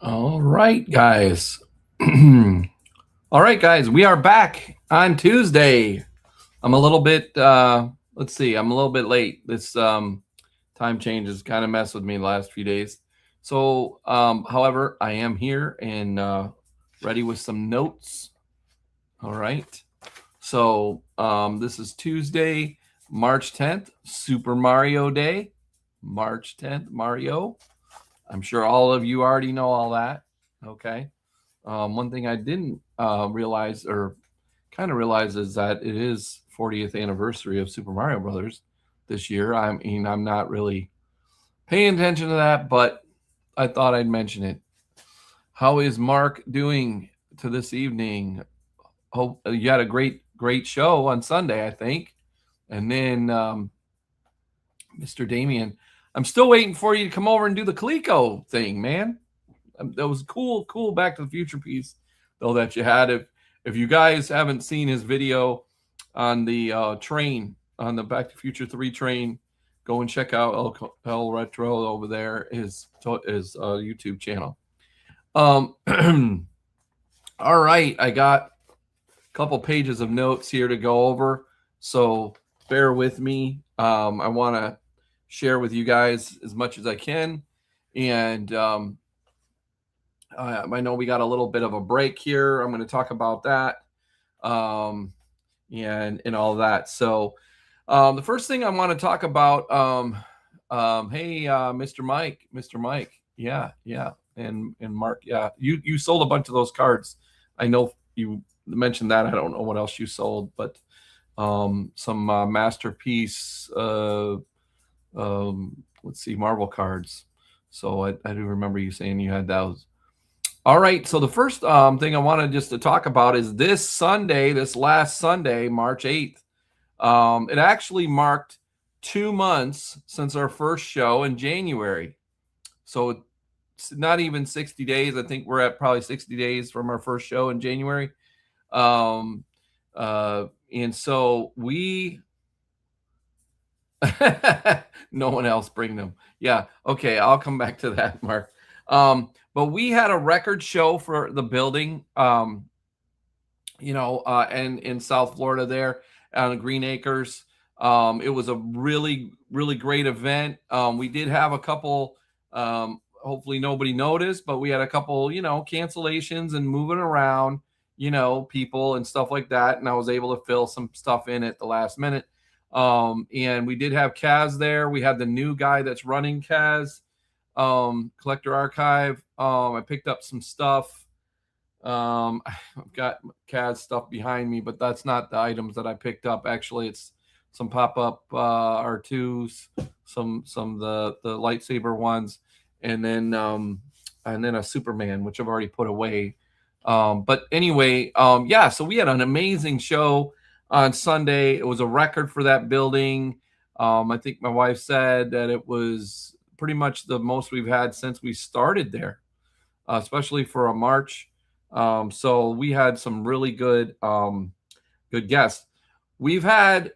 All right, guys. All right, guys, we are back on Tuesday. I'm a little bit let's see, I'm a little bit late. This time changes kind of messed with me the last few days. So, however, I am here and ready with some notes. All right. So, this is Tuesday, March 10th, Super Mario Day. March 10th, Mario. I'm sure all of you already know all that. Okay. One thing I didn't realize or kind of realize is that it is 40th anniversary of Super Mario Brothers this year. I mean, I'm not really paying attention to that, but I thought I'd mention it. How is Mark doing to this evening? Hope you had a great show on Sunday, I think. And then Mr. Damien, I'm still waiting for you to come over and do the Coleco thing, man. That was cool Back to the Future piece though that you had. If you guys haven't seen his video on the train on the Back to the Future 3 train, go and check out El Retro over there, his YouTube channel. All right, I got a couple pages of notes here to go over, so bear with me. I want to share with you guys as much as I can, and I know we got a little bit of a break here. I'm going to talk about that, and all that. So, the first thing I want to talk about, hey, Mr. Mike, yeah, and Mark, yeah, you sold a bunch of those cards. I know you mentioned that. I don't know what else you sold, but some masterpiece. Let's see, Marvel cards. So I do remember you saying you had those. All right. So the first thing I wanted just to talk about is this Sunday, this last Sunday, March 8th. It actually marked 2 months since our first show in January. So it's not even 60 days. I think we're at probably 60 days from our first show in January. Um, and so we, no one else bring them. Yeah. Okay. I'll come back to that, Mark. But we had a record show for the building, and in South Florida there on Green Acres. It was a really great event. We did have a couple, hopefully nobody noticed, but we had a couple, cancellations and moving around, people and stuff like that. And I was able to fill some stuff in at the last minute. And we did have Kaz there. We had the new guy that's running Kaz, Collector Archive. I picked up some stuff. I've got Kaz stuff behind me, but that's not the items that I picked up. Actually, it's some pop-up R2s, some the lightsaber ones, and then a Superman, which I've already put away. But anyway, yeah. So we had an amazing show on Sunday. It was a record for that building. I think my wife said that it was pretty much the most we've had since we started there, especially for a March. So we had some really good guests. We've had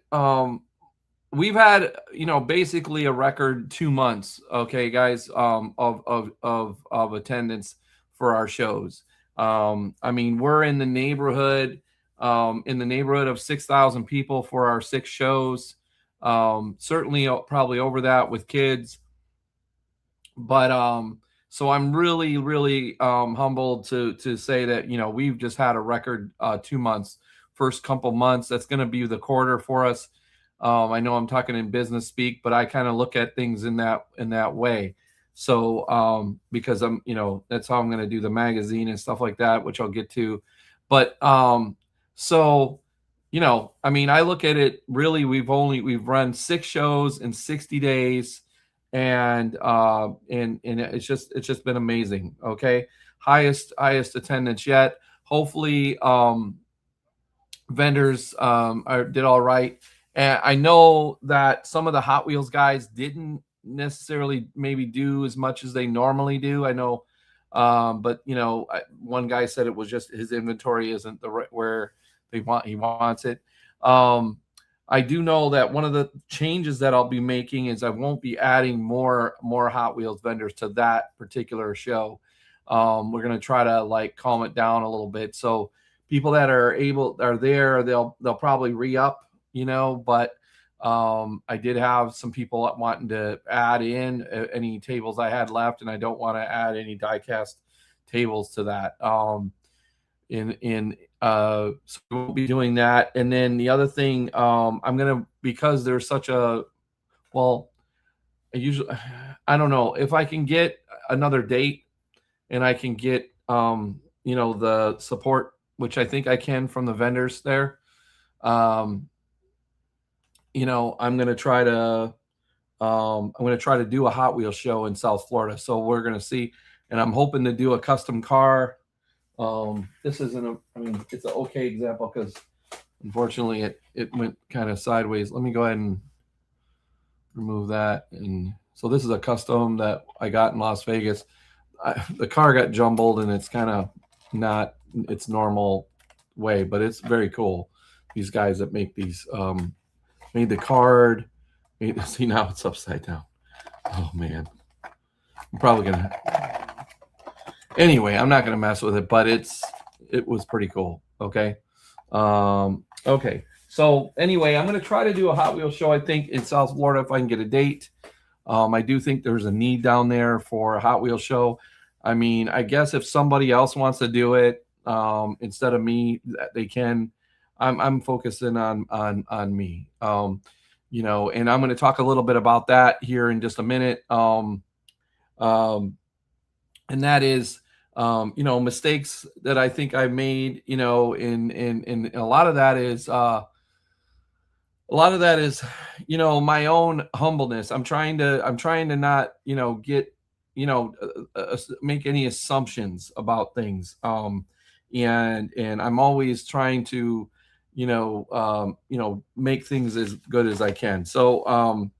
basically a record 2 months. Okay, guys, of attendance for our shows. I mean, we're in the neighborhood of 6,000 people for our 6 shows. Certainly probably over that with kids, but so I'm really humbled to say that we've just had a record 2 months. First couple months, that's going to be the quarter for us. I know I'm talking in business speak, but I kind of look at things in that way. So because that's how I'm going to do the magazine and stuff like that, which I'll get to. But so I mean, I look at it really. We've run 6 shows in 60 days, and it's just been amazing. Okay, highest attendance yet. Hopefully, vendors did all right. And I know that some of the Hot Wheels guys didn't necessarily maybe do as much as they normally do. I know, but one guy said it was just his inventory isn't the right where he wants it. I do know that one of the changes that I'll be making is I won't be adding more Hot Wheels vendors to that particular show. we're going to try to like calm it down a little bit. So people that are there, they'll probably re-up, but I did have some people wanting to add in any tables I had left, and I don't want to add any diecast tables to that. So we won't be doing that. And then the other thing, I'm gonna, because there's such a, well, I don't know if I can get another date and I can get the support, which I think I can from the vendors there. I'm gonna try to do a Hot Wheels show in South Florida. So we're gonna see, and I'm hoping to do a custom car. This isn't it's an okay example because unfortunately it went kind of sideways. Let me go ahead and remove that. And so this is a custom that I got in Las Vegas. The car got jumbled and it's kind of not its normal way, but it's very cool. These guys that make these made the card. See, now it's upside down. Oh man, I'm probably gonna. Anyway, I'm not gonna mess with it, but it was pretty cool. Okay, okay. So anyway, I'm gonna try to do a Hot Wheels show. I think in South Florida if I can get a date. I do think there's a need down there for a Hot Wheels show. I mean, I guess if somebody else wants to do it instead of me, they can. I'm focusing on me. And I'm going to talk a little bit about that here in just a minute. And that is, mistakes that I think I made. And a lot of that is. My own humbleness. I'm trying to not, get, make any assumptions about things. And I'm always trying to, make things as good as I can. So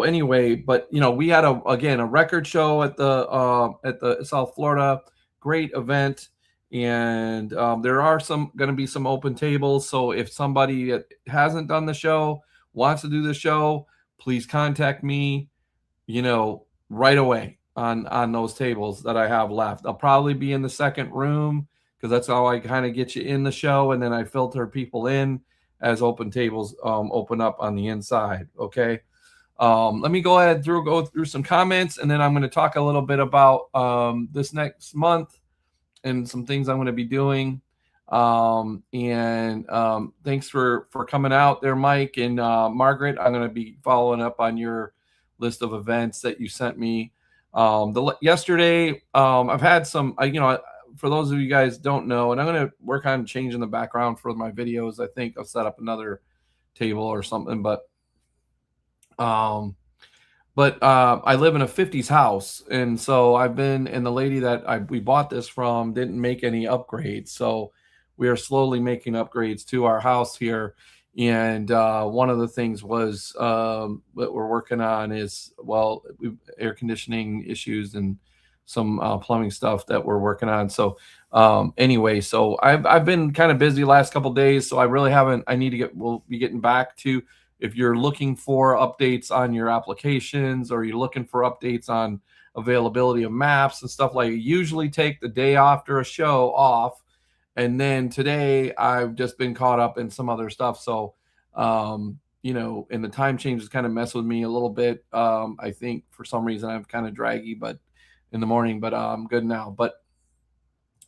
anyway, but we had a record show at the South Florida, great event. And there are going to be some open tables. So if somebody that hasn't done the show wants to do the show, please contact me, right away on those tables that I have left. I'll probably be in the second room because that's how I kind of get you in the show. And then I filter people in as open tables open up on the inside. Okay. Let me go ahead go through some comments, and then I'm going to talk a little bit about this next month and some things I'm going to be doing. Thanks for coming out there, Mike and Margaret. I'm going to be following up on your list of events that you sent me. Yesterday, I've had some, for those of you guys don't know, and I'm going to work on changing the background for my videos. I think I'll set up another table or something, but I live in a 50s house, and so I've been, and the lady that we bought this from didn't make any upgrades, so we are slowly making upgrades to our house here. And one of the things was that we're working on is, air conditioning issues and some plumbing stuff that we're working on. So anyway, so I've been kind of busy last couple days, so I really haven't. We'll be getting back to. If you're looking for updates on your applications, or you're looking for updates on availability of maps and stuff, like, usually take the day after a show off. And then today I've just been caught up in some other stuff. So, and the time changes kind of mess with me a little bit. I think for some reason I'm kind of draggy, but in the morning, but I'm good now. But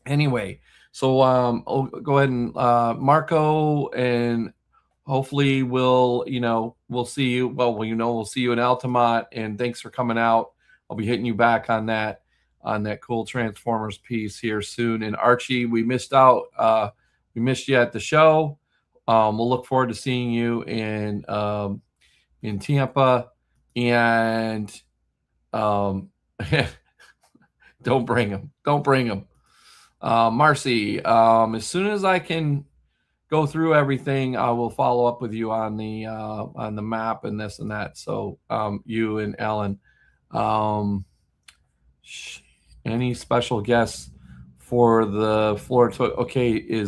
anyway, so I'll go ahead and Marco, and hopefully we'll see you. We'll see you in Altamont, and thanks for coming out. I'll be hitting you back on that cool Transformers piece here soon. And Archie, we missed you at the show. We'll look forward to seeing you in Tampa. And don't bring them. Marcy, as soon as I can go through everything, I will follow up with you on the map and this and that. So you and Ellen, any special guests for the Florida? Okay,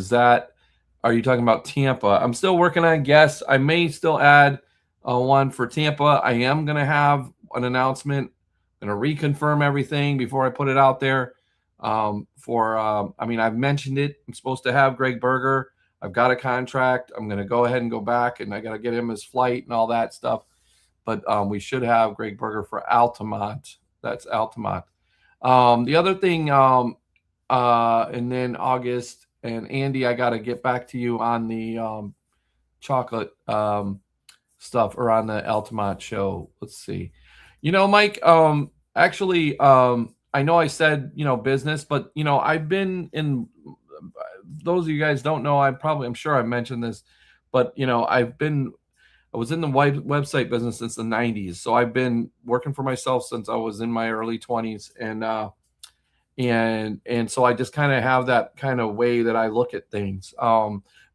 are you talking about Tampa? I'm still working on guests. I may still add one for Tampa. I am going to have an announcement. I'm going to reconfirm everything before I put it out there. I mean, I've mentioned it. I'm supposed to have Greg Berger. I've got a contract. I'm going to go ahead and go back, and I got to get him his flight and all that stuff. But we should have Greg Berger for Altamont. That's Altamont. The other thing, and then August and Andy, I got to get back to you on the chocolate stuff, or on the Altamont show. Let's see. Mike, actually, I know I said, business, but, I've been in, those of you guys don't know, I'm sure I mentioned this, but, I was in the website business since the 90s. So I've been working for myself since I was in my early 20s. And so I just kind of have that kind of way that I look at things.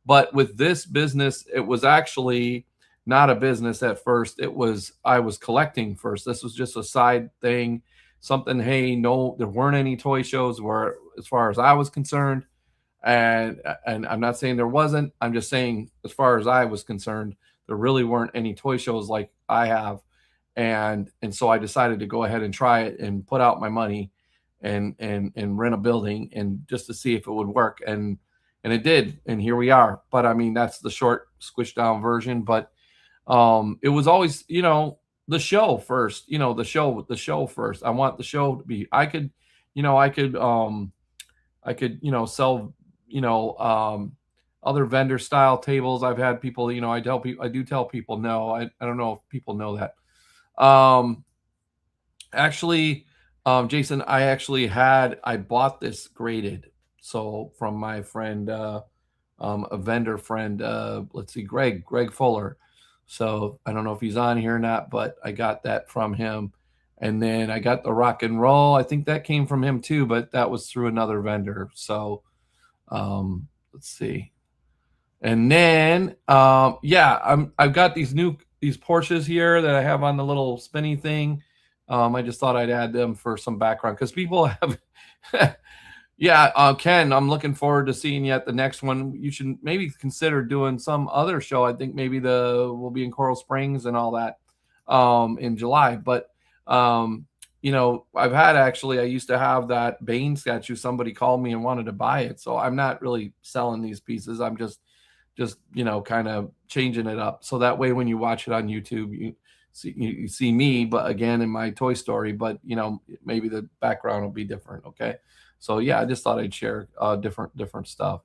But with this business, it was actually not a business at first. I was collecting first. This was just a side thing, something. Hey, no, there weren't any toy shows where, as far as I was concerned, and I'm not saying there wasn't. I'm just saying, as far as I was concerned, there really weren't any toy shows like I have, and so I decided to go ahead and try it and put out my money and rent a building, and just to see if it would work, and it did, and here we are. But I mean, that's the short, squished down version. But it was always, the show first. The show first. I want the show to be. I could sell other vendor style tables. I've had people. I do tell people no. I don't know if people know that. Um, Actually, Jason, I bought this graded. So from my friend, a vendor friend, let's see, Greg Fuller. So I don't know if he's on here or not, but I got that from him. And then I got the rock and roll. I think that came from him too, but that was through another vendor. So let's see. And then yeah, I've got these Porsches here that I have on the little spinny thing. I just thought I'd add them for some background, because people have. Yeah, Ken, I'm looking forward to seeing you at the next one. You should maybe consider doing some other show. I think maybe we'll be in Coral Springs and all that in July. But I used to have that Bane statue. Somebody called me and wanted to buy it, so I'm not really selling these pieces. I'm just kind of changing it up, so that way when you watch it on YouTube, you see me, but again, in my Toy Story, but maybe the background will be different. Okay. So yeah, I just thought I'd share different stuff.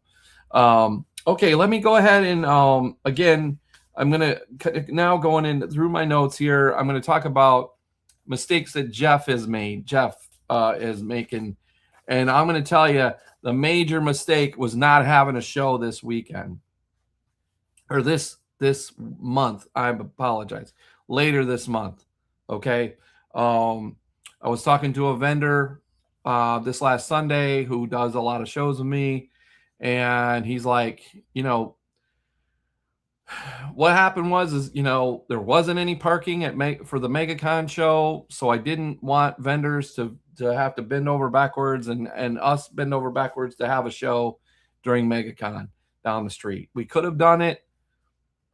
Okay, let me go ahead and again, I'm gonna now going in through my notes here. I'm gonna talk about mistakes that Jeff has made. Jeff is making, and I'm gonna tell you, the major mistake was not having a show this weekend, or this month. I apologize. Later this month. Okay. I was talking to a vendor this last Sunday who does a lot of shows with me, and he's like, what happened was there wasn't any parking for the MegaCon show, so I didn't want vendors to have to bend over backwards, and us bend over backwards to have a show during MegaCon down the street. We could have done it.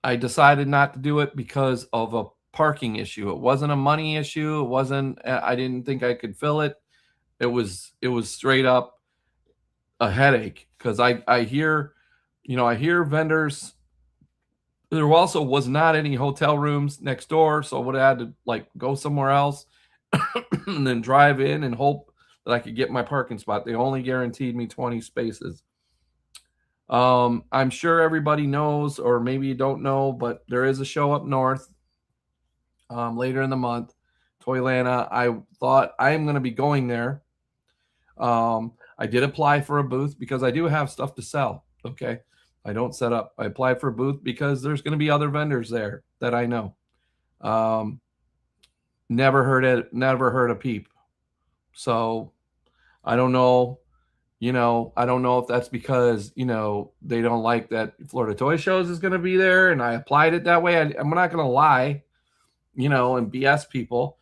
I decided not to do it because of a parking issue. It wasn't a money issue. It wasn't. I didn't think I could fill it. It was straight up a headache, because I hear vendors. There also was not any hotel rooms next door, so I would have had to go somewhere else and then drive in and hope that I could get my parking spot. They only guaranteed me 20 spaces. I'm sure everybody knows, or maybe you don't know, but there is a show up north later in the month, Toylanta. I thought I am going to be going there. I did apply for a booth because I do have stuff to sell. Okay. I don't set up. I applied for a booth because there's going to be other vendors there that I know. Never heard a peep. So I don't know. I don't know if that's because, they don't like that Florida Toy Shows is going to be there, and I applied it that way. I'm not going to lie, and BS people.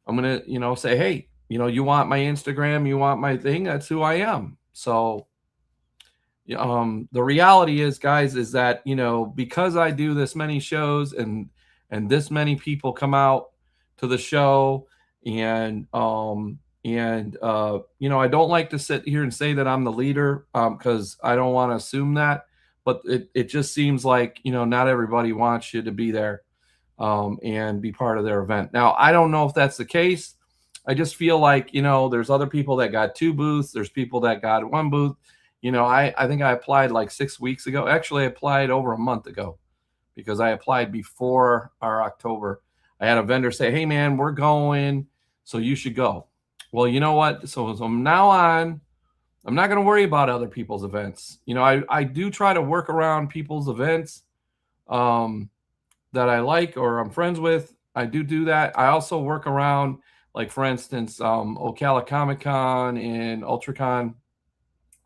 I'm going to, say, hey, you want my Instagram, you want my thing, that's who I am. So, the reality is, guys, is that, because I do this many shows and this many people come out to the show, and, And I don't like to sit here and say that I'm the leader, because I don't want to assume that. But it just seems like not everybody wants you to be there, and be part of their event. Now, I don't know if that's the case. I just feel like there's other people that got 2 booths. There's people that got 1 booth. I think I applied like 6 weeks ago. Actually, I applied over a month ago, because I applied before our October. I had a vendor say, "Hey, man, we're going, so you should go." Well, you know what? So from now on, I'm not going to worry about other people's events. I do try to work around people's events, um, that I like or I'm friends with. I do that. I also work around, like, for instance, Ocala Comic Con and UltraCon,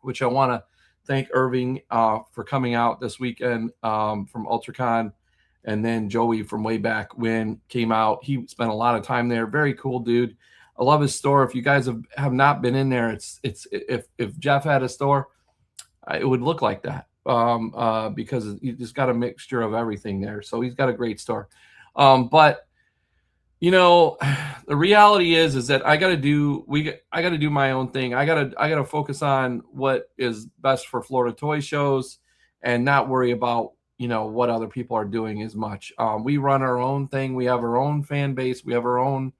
which I want to thank Irving for coming out this weekend, from UltraCon. And then Joey from way back when came out. He spent a lot of time there. Very cool dude. I love his store. If you guys have not been in there, it's if Jeff had a store, it would look like that, because you just got a mixture of everything there. So he's got a great store. But the reality is that I got to do my own thing. I got to focus on what is best for Florida Toy Shows, and not worry about what other people are doing as much. We run our own thing. We have our own fan base. We have our own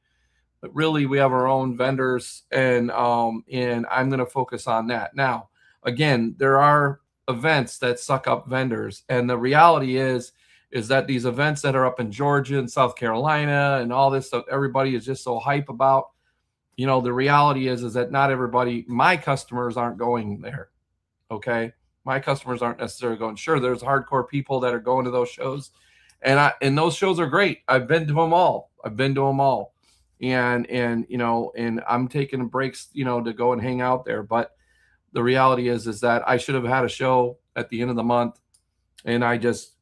vendors, and I'm going to focus on that. Now, again, there are events that suck up vendors, and the reality is that these events that are up in Georgia and South Carolina and all this stuff, everybody is just so hype about. The reality is that not everybody, my customers aren't going there. Okay, my customers aren't necessarily going. Sure, there's hardcore people that are going to those shows, and those shows are great. I've been to them all. And I'm taking breaks, to go and hang out there. But the reality is that I should have had a show at the end of the month, and I just,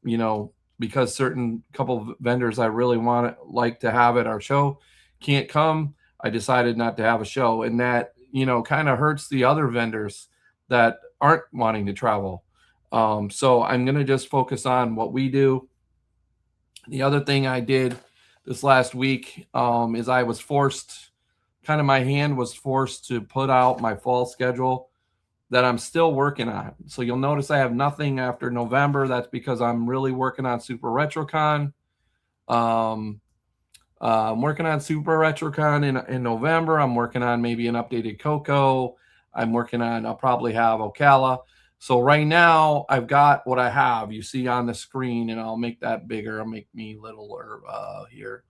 because certain couple of vendors I really like to have at our show can't come, I decided not to have a show, and that kind of hurts the other vendors that aren't wanting to travel. So I'm gonna just focus on what we do. The other thing I did this last week, is I was forced, my hand was forced to put out my fall schedule that I'm still working on. So you'll notice I have nothing after November. That's because I'm really working on Super RetroCon. I'm working on Super RetroCon in November. I'm working on maybe an updated Coco. I'll probably have Ocala. So right now I've got what I have. You see on the screen, and I'll make that bigger. I'll make me littler here.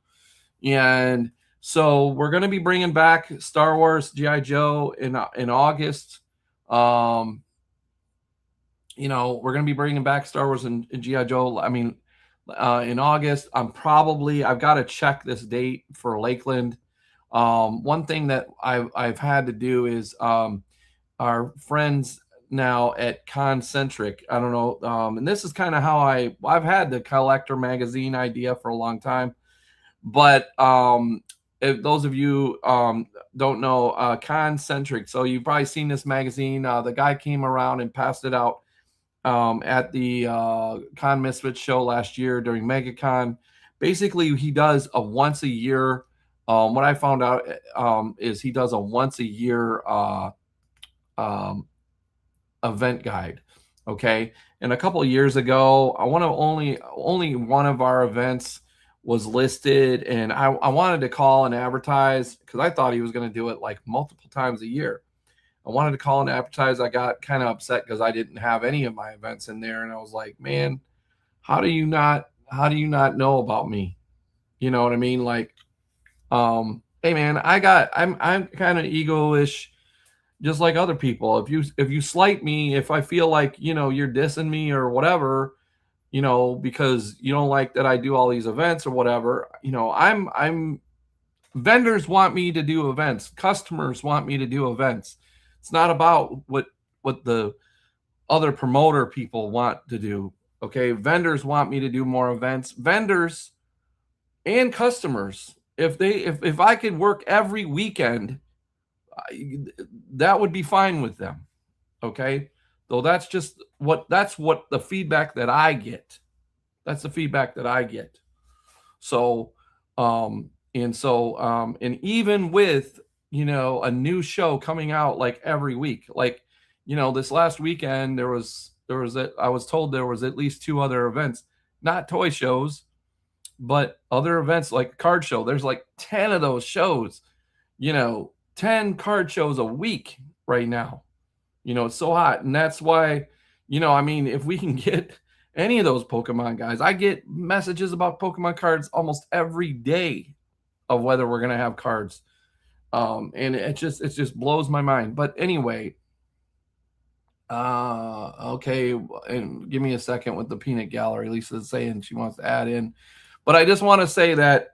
And so we're going to be bringing back Star Wars G.I. Joe in August. We're going to be bringing back Star Wars and G.I. Joe. I mean, in August. I've got to check this date for Lakeland. One thing that I've had to do is, our friends now at Concentric. I don't know. And this is kind of how I've had the collector magazine idea for a long time. But if those of you don't know, Concentric, so you've probably seen this magazine. The guy came around and passed it out at the Con Misfits show last year during MegaCon. Basically, he does a once a year. What I found out is he does a once a year event guide. Okay, and a couple of years ago, I want to only one of our events was listed, and I wanted to call and advertise because I thought he was going to do it like multiple times a year. I wanted to call and advertise. I got kind of upset because I didn't have any of my events in there, and I was like, man, how do you not know about me? You know what I mean? Like, hey man, I'm kind of ego-ish, just like other people. If you slight me, if I feel like you're dissing me or whatever, because you don't like that I do all these events or whatever, I'm vendors want me to do events, customers want me to do events. It's not about what the other promoter people want to do. Okay, vendors want me to do more events. Vendors and customers, if I could work every weekend, that would be fine with them. Okay, though that's what the feedback that I get. That's the feedback that I get. So and even with a new show coming out like every week. Like, this last weekend I was told there was at least 2 other events, not toy shows, but other events like card show. There's like 10 of those shows, 10 card shows a week right now. It's so hot. And that's why, if we can get any of those Pokemon guys, I get messages about Pokemon cards almost every day of whether we're going to have cards. And it just blows my mind. But anyway, okay. And give me a second with the peanut gallery. Lisa's saying she wants to add in, but I just want to say that,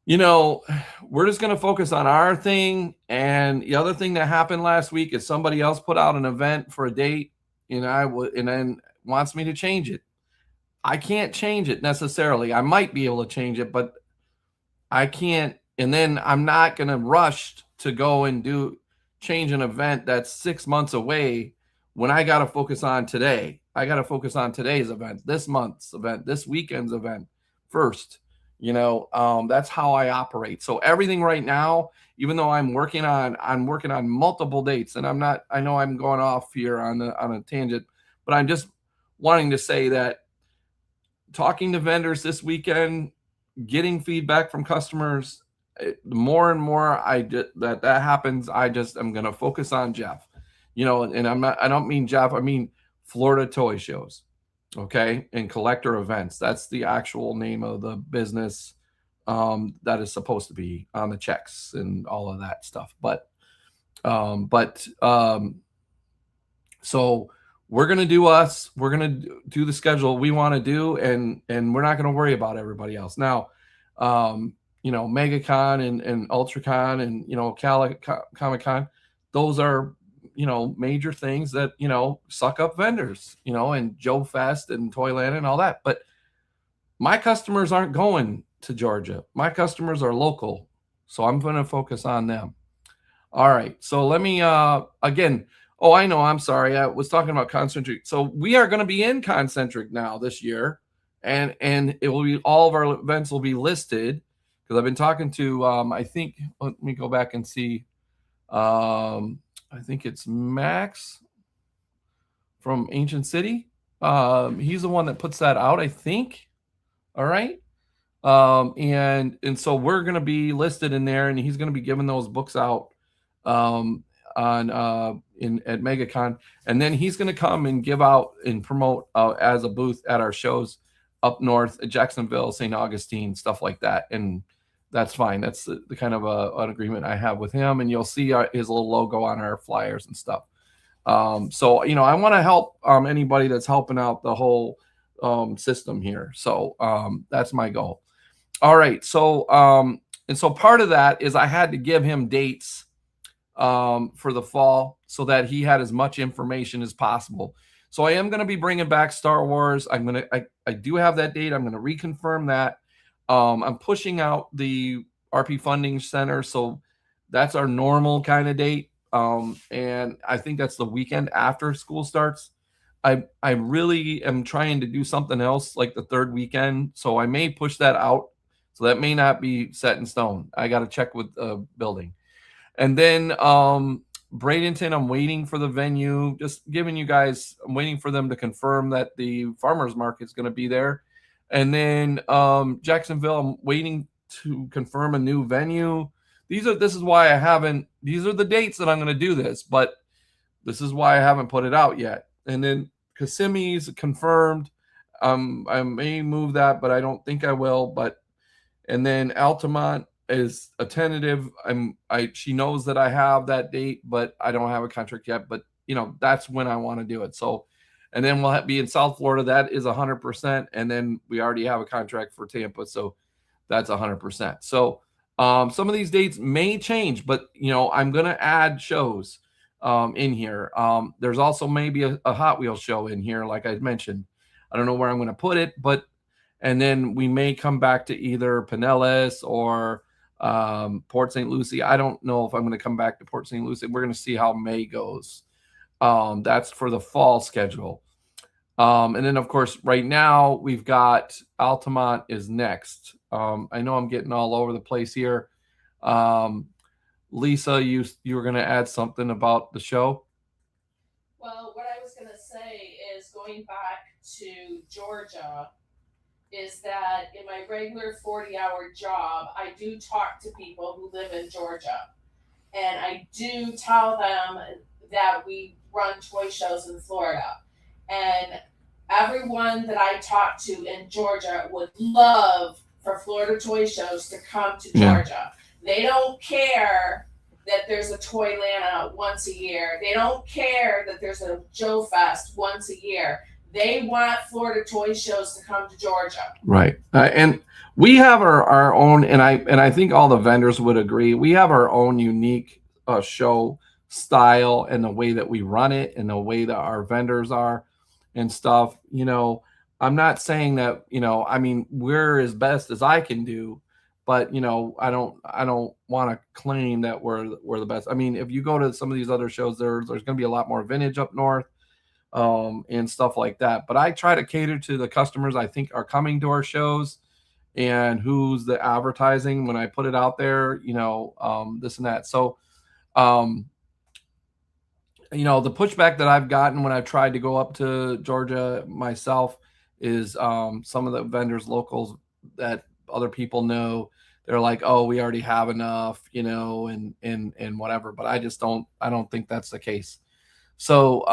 we're just going to focus on our thing. And the other thing that happened last week is somebody else put out an event for a date, and then wants me to change it. I can't change it necessarily. I might be able to change it, but I can't. And then I'm not going to rush to go and change an event that's 6 months away when I got to focus on today. I got to focus on today's event, this month's event, this weekend's event first. That's how I operate. So everything right now, even though I'm working on multiple dates, and I know I'm going off here on a tangent, but I'm just wanting to say that talking to vendors this weekend, getting feedback from customers, the more and more that happens, I'm going to focus on Jeff, and I don't mean Jeff, I mean Florida Toy Shows. Okay. And collector events. That's the actual name of the business that is supposed to be on the checks and all of that stuff. So we're going to do us, we're going to do the schedule we want to do, and we're not going to worry about everybody else. Now, MegaCon and UltraCon and, Comic-Con, those are, major things that, suck up vendors, and Joe Fest and Toyland and all that. But my customers aren't going to Georgia. My customers are local. So I'm going to focus on them. All right. So let me, again, oh, I know. I'm sorry. I was talking about Concentric. So we are going to be in Concentric now this year. And it will be, all of our events will be listed, because I've been talking to, I think, let me go back and see. I think it's Max from Ancient City. He's the one that puts that out, I think. All right. And so we're going to be listed in there, and he's going to be giving those books out at MegaCon. And then he's going to come and give out and promote as a booth at our shows up north at Jacksonville, St. Augustine, stuff like that. And that's fine. That's the kind of an agreement I have with him. And you'll see his little logo on our flyers and stuff. So, I want to help anybody that's helping out the whole system here. So that's my goal. All right. So, and so part of that is I had to give him dates for the fall so that he had as much information as possible. So I am going to be bringing back Star Wars. I do have that date. I'm going to reconfirm that. I'm pushing out the RP Funding Center, so that's our normal kind of date. And I think that's the weekend after school starts. I really am trying to do something else like the third weekend, so I may push that out. So that may not be set in stone. I got to check with the building. And then Bradenton, I'm waiting for the venue. Just giving you guys, I'm waiting for them to confirm that the farmers market is going to be there. And then Jacksonville, I'm waiting to confirm a new venue. This is why I haven't, these are the dates that I'm going to do this, but this is why I haven't put it out yet. And then Kissimmee's confirmed. I may move that, but I don't think I will. And then Altamont is a tentative. She knows that I have that date, but I don't have a contract yet. But that's when I want to do it. So, and then we'll be in South Florida. That is 100%. And then we already have a contract for Tampa, so that's 100%. So some of these dates may change, but I'm gonna add shows in here. There's also maybe a Hot Wheels show in here, like I mentioned. I don't know where I'm going to put it, and then we may come back to either Pinellas or Port St. Lucie. I don't know if I'm going to come back to Port St. Lucie. We're going to see how May goes. That's for the fall schedule. And then, of course, right now we've got Altamont is next. I know I'm getting all over the place here. Lisa, you were going to add something about the show? Well, what I was going to say is going back to Georgia, is that in my regular 40-hour job, I do talk to people who live in Georgia. And I do tell them that we run toy shows in Florida. And everyone that I talk to in Georgia would love for Florida toy shows to come to Yeah. Georgia. They don't care that there's a Toylanta once a year. They don't care that there's a Joe Fest once a year. They want Florida toy shows to come to Georgia. Right. And we have our own, and I think all the vendors would agree. We have our own unique show style and the way that we run it and the way that our vendors are and stuff. I'm not saying that, I mean, we're as best as I can do, but I don't want to claim that we're the best. I mean, if you go to some of these other shows, there's going to be a lot more vintage up north, and stuff like that. But I try to cater to the customers I think are coming to our shows and who's the advertising when I put it out there, this and that. So, um, the pushback that I've gotten when I've tried to go up to Georgia myself is some of the vendors, locals that other people know, they're like, "Oh, we already have enough," and whatever. But I don't think that's the case. So,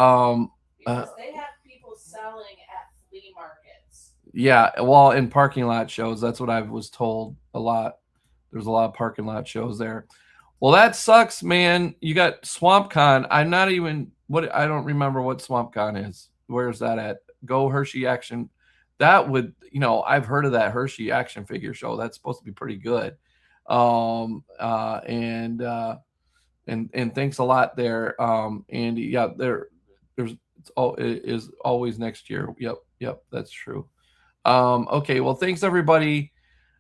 Because they have people selling at flea markets. yeah, well, in parking lot shows, that's what I was told a lot. There's a lot of parking lot shows there. Well, that sucks, man. You got SwampCon. I don't remember what SwampCon is. Where's that at? Go Hershey Action. That would, I've heard of that Hershey action figure show. That's supposed to be pretty good. And thanks a lot there, Andy. Yeah, it is always next year. Yep, that's true. Okay, well, thanks everybody.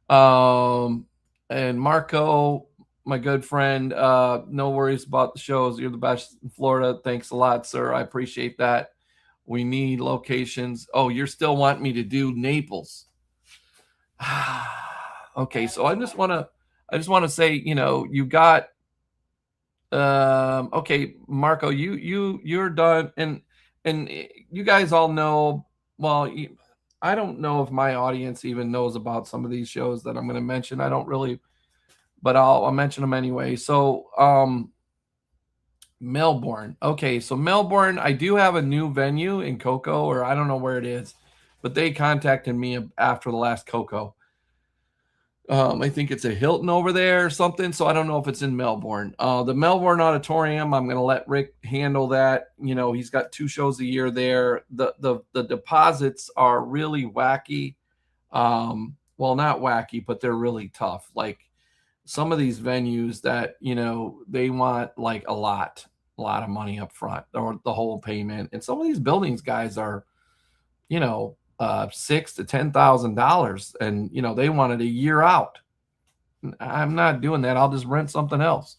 And Marco, my good friend, no worries about the shows. You're the best in Florida. Thanks a lot, sir. I appreciate that. We need locations. Oh, you're still wanting me to do Naples. Okay, so I just want to say, you got okay, Marco, you're done, and you guys all know. Well, I don't know if my audience even knows about some of these shows that I'm going to mention. I don't really, but I'll mention them anyway. So, Melbourne. Okay, so Melbourne, I do have a new venue in Coco, or I don't know where it is, but they contacted me after the last Coco. I think it's a Hilton over there or something. So I don't know if it's in Melbourne. The Melbourne Auditorium, I'm going to let Rick handle that. He's got 2 shows a year there. The deposits are really wacky. Well, not wacky, but they're really tough. Like some of these venues that, they want like a lot of money up front or the whole payment. And some of these buildings guys are, $6,000 to $10,000, and they wanted a year out. I'm not doing that. I'll just rent something else.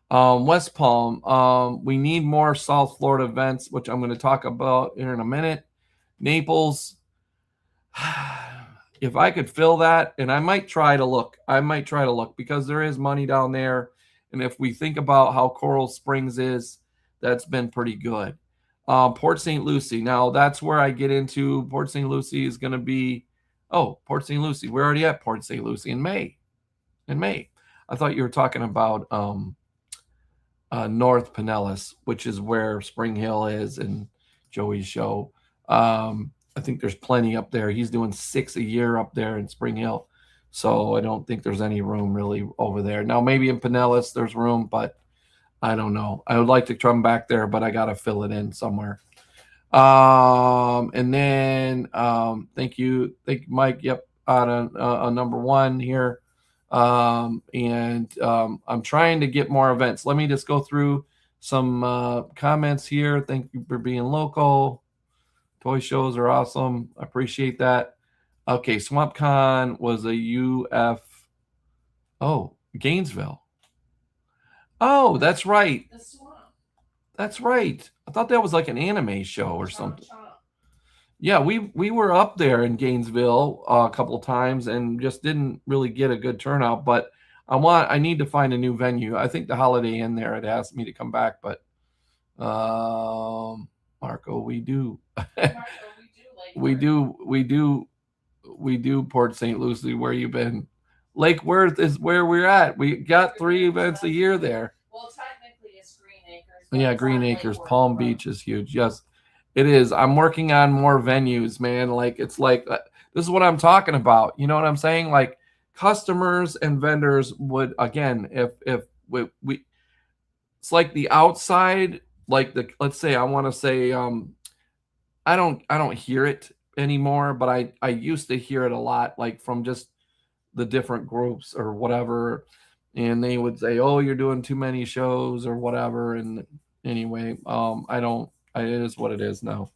West Palm, we need more South Florida events, which I'm going to talk about here in a minute. Naples, if I could fill that, and I might try to look because there is money down there, and if we think about how Coral Springs is, that's been pretty good. Port St. Lucie. Now that's where I get into. Port St. Lucie is going to be, Port St. Lucie. We're already at Port St. Lucie in May. I thought you were talking about North Pinellas, which is where Spring Hill is and Joey's show. I think there's plenty up there. He's doing 6 a year up there in Spring Hill. So I don't think there's any room really over there. Now maybe in Pinellas there's room, but I don't know. I would like to come back there, but I got to fill it in somewhere. And then thank you, Mike. Yep, on number 1 here. And I'm trying to get more events. Let me just go through some comments here. Thank you for being local. Toy shows are awesome. I appreciate that. Okay, SwampCon was a UF. Oh, Gainesville. Oh, that's right. The swamp. That's right. I thought that was like an anime show or something. Yeah, we were up there in Gainesville a couple of times and just didn't really get a good turnout. But I need to find a new venue. I think the Holiday Inn there had asked me to come back, but Marco, we do. We do Port St. Lucie. Where you been? Lake Worth is where we're at. We got 3 events a year there. Well, technically it's Green Acres. Yeah, Green Acres, Palm Beach is huge. Yes, it is. I'm working on more venues, man. Like it's like this is what I'm talking about. You know what I'm saying? Like customers and vendors would again, if we it's like the outside, like the let's say I want to say I don't hear it anymore, but I used to hear it a lot, like from just the different groups or whatever, and they would say, "Oh, you're doing too many shows" or whatever. And anyway, I don't. It is what it is now.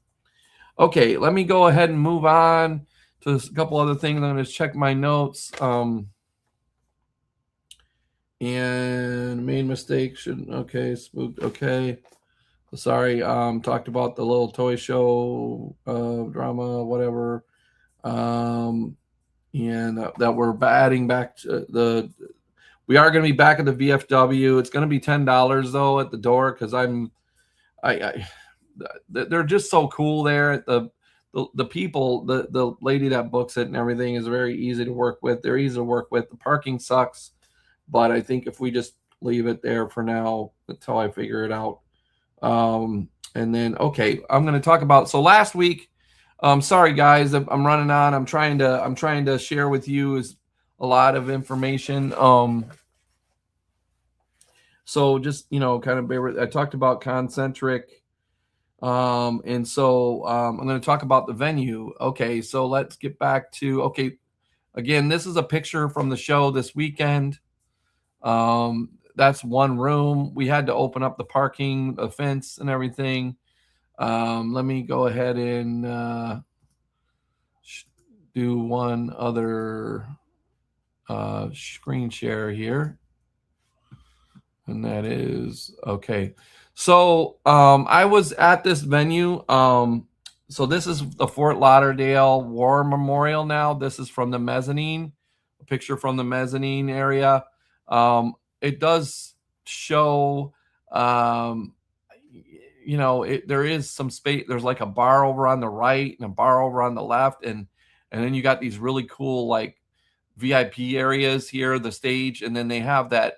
Okay, let me go ahead and move on to a couple other things. I'm going to check my notes. And main mistake shouldn't. Okay, spooked. Okay. Sorry, talked about the little toy show drama, whatever, and that we're adding back to we are going to be back at the VFW. It's going to be $10 though at the door because they're just so cool there. At the people, the lady that books it and everything is very easy to work with. They're easy to work with. The parking sucks, but I think if we just leave it there for now until I figure it out. And then, okay, I'm going to talk about, so last week, sorry guys, I'm running on. I'm trying to share with you is a lot of information. So just, kind of bear with, I talked about Concentric. And so, I'm going to talk about the venue. Okay. So let's get back to, okay. Again, this is a picture from the show this weekend. That's one room. We had to open up the parking, the fence and everything. Let me go ahead and do one other screen share here. And that is, okay. So I was at this venue. So this is the Fort Lauderdale War Memorial now. This is from the mezzanine, a picture from the mezzanine area. It does show, there is some space. There's like a bar over on the right and a bar over on the left. And then you got these really cool, like VIP areas here, the stage. And then they have that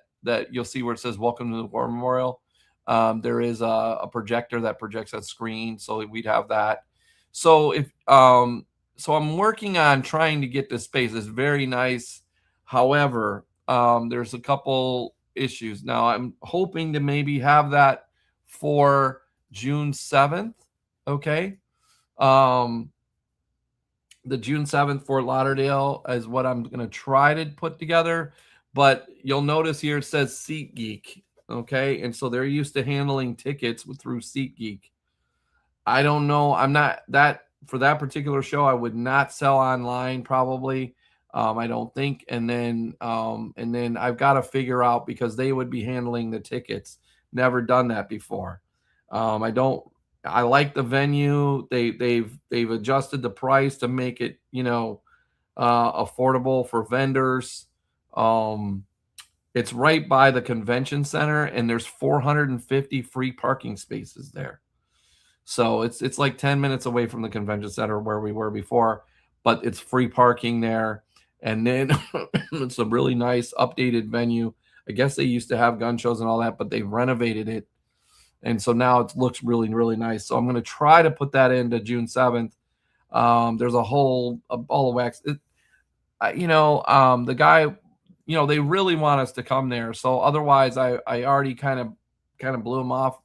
you'll see where it says, "Welcome to the War Memorial." There is a projector that projects that screen. So we'd have that. So so I'm working on trying to get this space. It's very nice. However, there's a couple issues. Now I'm hoping to maybe have that for June 7th. Okay. The June 7th Fort Lauderdale is what I'm going to try to put together, but you'll notice here it says SeatGeek. Okay. And so they're used to handling tickets through SeatGeek. I don't know. I'm not that for that particular show. I would not sell online probably. I don't think. And then I've got to figure out because they would be handling the tickets. Never done that before. I like the venue. They've adjusted the price to make it, affordable for vendors. It's right by the convention center and there's 450 free parking spaces there. So it's like 10 minutes away from the convention center where we were before, but it's free parking there. And then it's a really nice updated venue. I guess they used to have gun shows and all that, but they've renovated it. And so now it looks really, really nice. So I'm going to try to put that into June 7th. There's a whole ball of wax. The guy, they really want us to come there. So otherwise I already kind of blew him off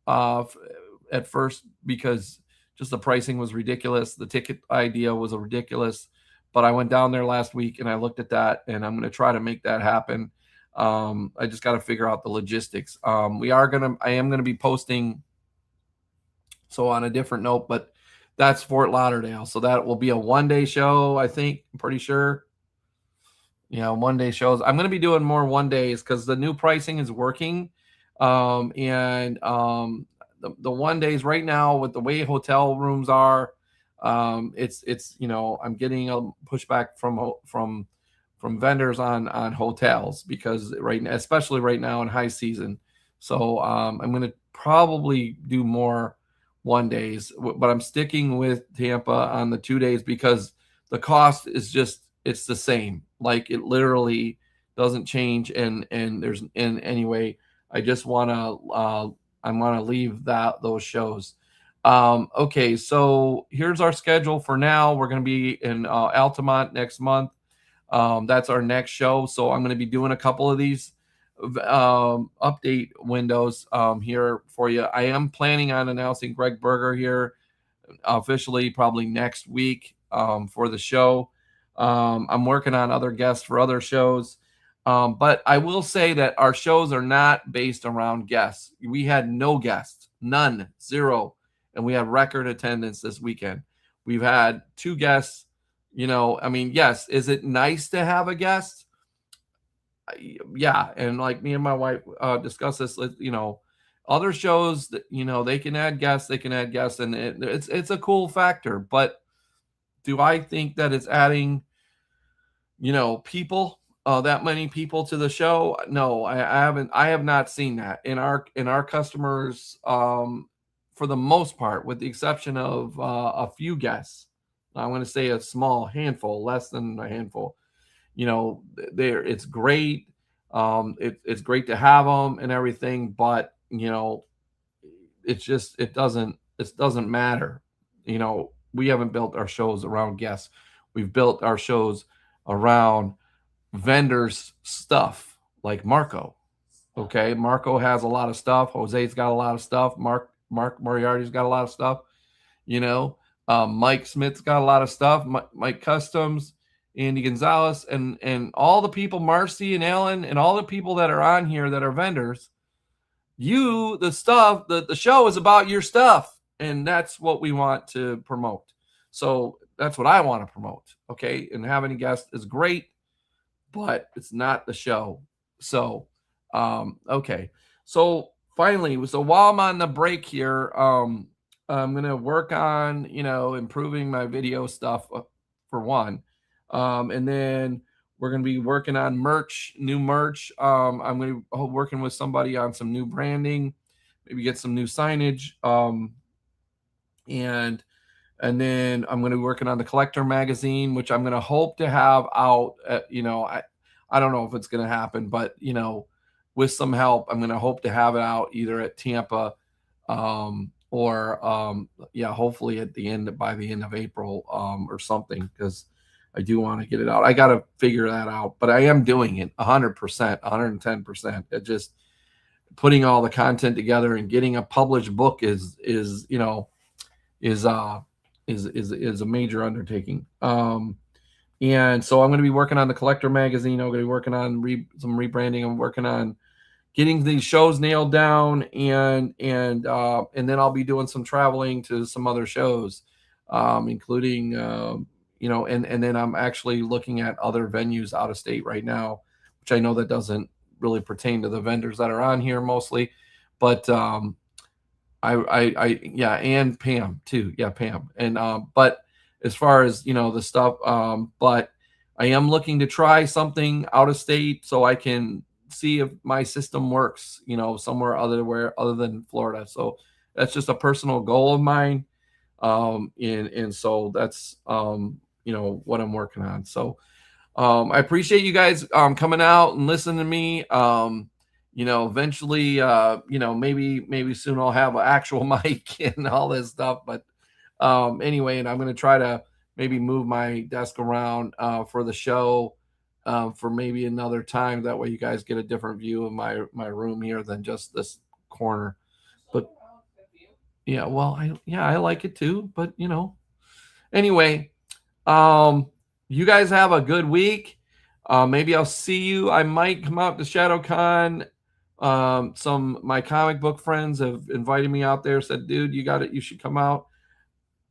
at first because just the pricing was ridiculous. The ticket idea was ridiculous. But I went down there last week and I looked at that and I'm going to try to make that happen. I just got to figure out the logistics. I am going to be posting. So on a different note, but that's Fort Lauderdale. So that will be a 1-day show. I think I'm pretty sure. 1-day shows. I'm going to be doing more 1 days because the new pricing is working. The 1 days right now with the way hotel rooms are, it's I'm getting a pushback from vendors on hotels, because right now, especially right now in high season. So I'm going to probably do more 1 days, but I'm sticking with Tampa on the 2 days because the cost is just, it's the same. Like, it literally doesn't change. And there's, in anyway, I just want to I want to leave those shows. Okay, so here's our schedule for now. We're going to be in Altamont next month. That's our next show. So I'm going to be doing a couple of these update windows here for you. I am planning on announcing Greg Berger here officially probably next week for the show. I'm working on other guests for other shows. But I will say that our shows are not based around guests. We had no guests, none, zero. And we have record attendance this weekend. We've had 2 guests. I mean, yes, is it nice to have a guest? Yeah. And like me and my wife discuss this, other shows that, they can add guests, and it's a cool factor. But do I think that it's adding, people, that many people to the show? No, I have not seen that in our customers, for the most part, with the exception of a few guests. I'm going to say a small handful, less than a handful. It's great. It's great to have them and everything, but it doesn't matter. We haven't built our shows around guests. We've built our shows around vendors stuff, like Marco. Okay, Marco has a lot of stuff. Jose's got a lot of stuff. Mark Moriarty's got a lot of stuff. Mike Smith's got a lot of stuff. Mike Customs, Andy Gonzalez, and all the people, Marcy and Alan, and all the people that are on here that are vendors. The show is about your stuff, and that's what we want to promote. So that's what I want to promote. Okay, and having a guest is great, but it's not the show. So, okay. So finally, while I'm on the break here, I'm going to work on, improving my video stuff for one. And then we're going to be working on new merch. I'm going to be working with somebody on some new branding, maybe get some new signage. And then I'm going to be working on the collector magazine, which I'm going to hope to have out. I don't know if it's going to happen, but with some help, I'm going to hope to have it out either at Tampa, or hopefully by the end of April, or something, because I do want to get it out. I got to figure that out, but I am doing it 100%, 110%. It just putting all the content together and getting a published book is a major undertaking. And so I'm going to be working on the collector magazine. I'm going to be working on some rebranding. I'm working on getting these shows nailed down, and then I'll be doing some traveling to some other shows, including, and then I'm actually looking at other venues out of state right now, which I know that doesn't really pertain to the vendors that are on here mostly, but and Pam too. Yeah, Pam. And but as far as the stuff, but I am looking to try something out of state so I can see if my system works, somewhere other than Florida. So that's just a personal goal of mine. And so that's what I'm working on. So I appreciate you guys coming out and listening to me. Eventually, maybe soon I'll have an actual mic and all this stuff. But anyway, and I'm going to try to maybe move my desk around for the show for maybe another time. That way you guys get a different view of my room here than just this corner. But yeah, well, I like it too. But anyway, you guys have a good week. Maybe I'll see you. I might come out to ShadowCon. Some my comic book friends have invited me out there, said, dude, you should come out.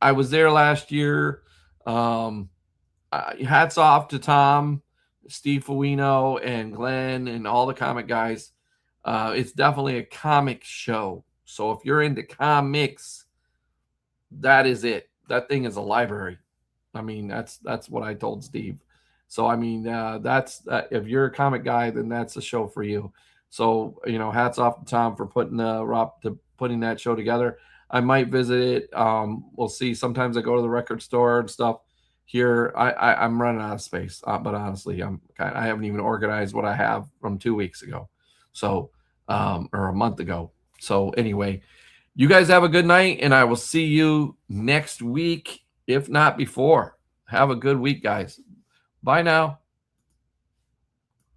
I was there last year. Hats off to Tom, Steve Fuino, and Glenn, and all the comic guys. It's definitely a comic show. So if you're into comics, that is it. That thing is a library. I mean, that's what I told Steve. So I mean, that's if you're a comic guy, then that's a show for you. So hats off to Tom for putting that show together. I might visit it. We'll see. Sometimes I go to the record store and stuff. Here, I'm running out of space. But honestly, I haven't even organized what I have from 2 weeks ago, so or a month ago. So anyway, you guys have a good night, and I will see you next week, if not before. Have a good week, guys. Bye now.